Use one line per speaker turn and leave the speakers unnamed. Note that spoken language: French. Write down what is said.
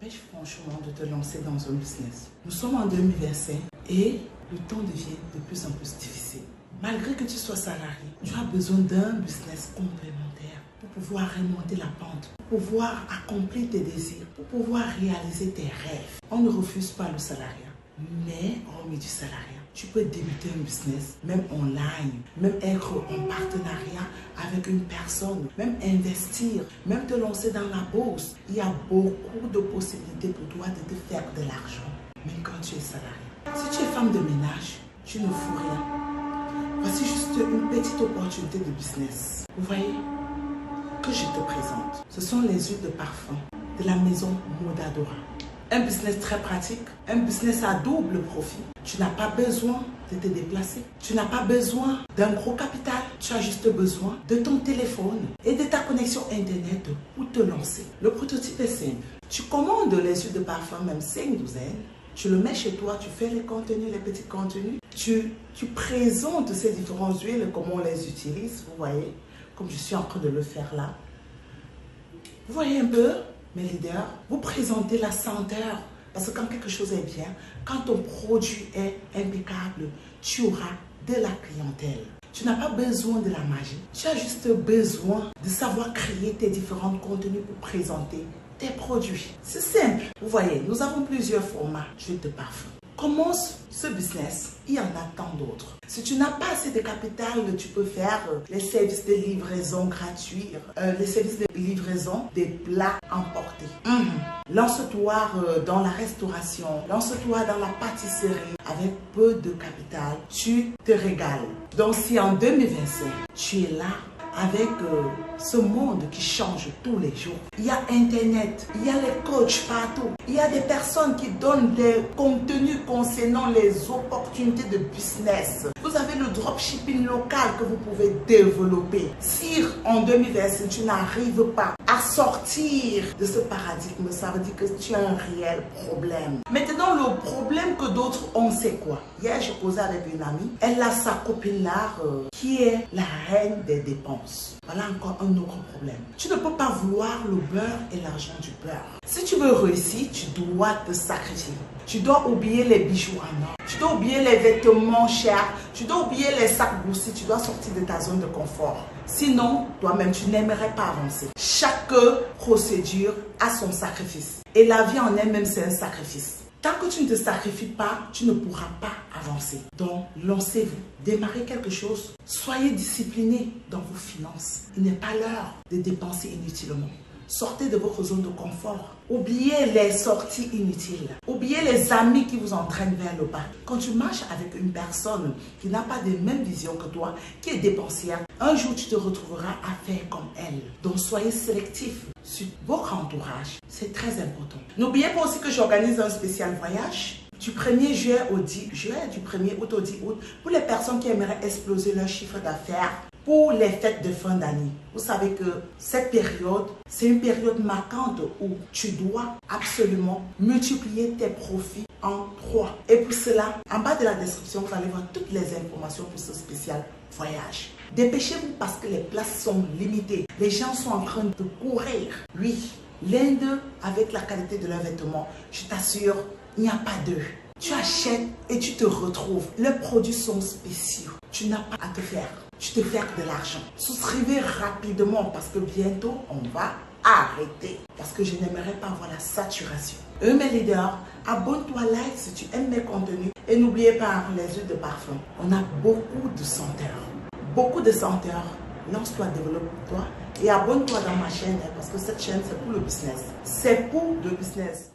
t'empêche franchement de te lancer dans un business? Nous sommes en 2025 et le temps devient de plus en plus difficile. Malgré que tu sois salarié, tu as besoin d'un business complémentaire pour pouvoir remonter la pente, pour pouvoir accomplir tes désirs, pour pouvoir réaliser tes rêves. On ne refuse pas le salariat, mais hormis du salariat, tu peux débuter un business, même online, même être en partenariat avec une personne, même investir, même te lancer dans la bourse. Il y a beaucoup de possibilités pour toi de te faire de l'argent, même quand tu es salarié. Si tu es femme de ménage, tu ne fous rien. Voici juste une petite opportunité de business. Vous voyez, que je te présente. Ce sont les huiles de parfum de la maison Modadora. Un business très pratique, un business à double profit. Tu n'as pas besoin de te déplacer. Tu n'as pas besoin d'un gros capital. Tu as juste besoin de ton téléphone et de ta connexion Internet pour te lancer. Le prototype est simple. Tu commandes les huiles de parfum, même 5 douzaines. Tu le mets chez toi, tu fais les contenus, les petits contenus. Tu présentes ces différentes huiles, comment on les utilise, vous voyez, comme je suis en train de le faire là. Vous voyez un peu, mes leaders, vous présentez la senteur. Parce que quand quelque chose est bien, quand ton produit est impeccable, tu auras de la clientèle. Tu n'as pas besoin de la magie. Tu as juste besoin de savoir créer tes différents contenus pour présenter tes produits. C'est simple. Vous voyez, nous avons plusieurs formats d'huile de parfum. Commence ce business, il y en a tant d'autres. Si tu n'as pas assez de capital, tu peux faire les services de livraison gratuits, les services de livraison des plats emportés. Lance-toi dans la restauration, lance-toi dans la pâtisserie. Avec peu de capital, tu te régales. Donc si en 2025, tu es là, avec ce monde qui change tous les jours. Il y a Internet, il y a les coachs partout, il y a des personnes qui donnent des contenus concernant les opportunités de business. Vous avez le dropshipping local que vous pouvez développer. Si en 2020, tu n'arrives pas à sortir de ce paradigme, ça veut dire que tu as un réel problème. Maintenant, le problème que d'autres ont, c'est quoi? Hier, je causais avec une amie. Elle a sa copine là qui est la reine des dépenses. Voilà encore un autre problème. Tu ne peux pas vouloir le beurre et l'argent du beurre. Si tu veux réussir, tu dois te sacrifier. Tu dois oublier les bijoux en or. Tu dois oublier les vêtements chers. Tu dois oublier les sacs boursiers. Tu dois sortir de ta zone de confort. Sinon, toi-même, tu n'aimerais pas avancer. Chaque procédure a son sacrifice. Et la vie en elle-même, c'est un sacrifice. Tant que tu ne te sacrifies pas, tu ne pourras pas avancer. Donc, lancez-vous. Démarrez quelque chose. Soyez discipliné dans vos finances. Il n'est pas l'heure de dépenser inutilement. Sortez de votre zone de confort. Oubliez les sorties inutiles. Oubliez les amis qui vous entraînent vers le bas. Quand tu marches avec une personne qui n'a pas de même vision que toi, qui est dépensière, un jour tu te retrouveras à faire comme elle. Donc soyez sélectif sur votre entourage. C'est très important. N'oubliez pas aussi que j'organise un spécial voyage du 1er juillet au 10 juillet, du 1er août au 10 août, pour les personnes qui aimeraient exploser leur chiffre d'affaires pour les fêtes de fin d'année. Vous savez que cette période, c'est une période marquante où tu dois absolument multiplier tes profits en 3. Et pour cela, en bas de la description, vous allez voir toutes les informations pour ce spécial voyage. Dépêchez-vous parce que les places sont limitées. Les gens sont en train de courir. Oui, l'Inde, avec la qualité de leurs vêtements, je t'assure, il n'y a pas d'eux. Tu achètes et tu te retrouves. Les produits sont spéciaux. Tu n'as pas à te faire. Tu te fais de l'argent. Souscrivez rapidement parce que bientôt, on va arrêter. Parce que je n'aimerais pas avoir la saturation. Mes leaders, abonne-toi, like si tu aimes mes contenus. Et n'oubliez pas les huiles de parfum. On a beaucoup de senteurs. Beaucoup de senteurs. Lance-toi, développe-toi. Et abonne-toi dans ma chaîne parce que cette chaîne, c'est pour le business. C'est pour le business.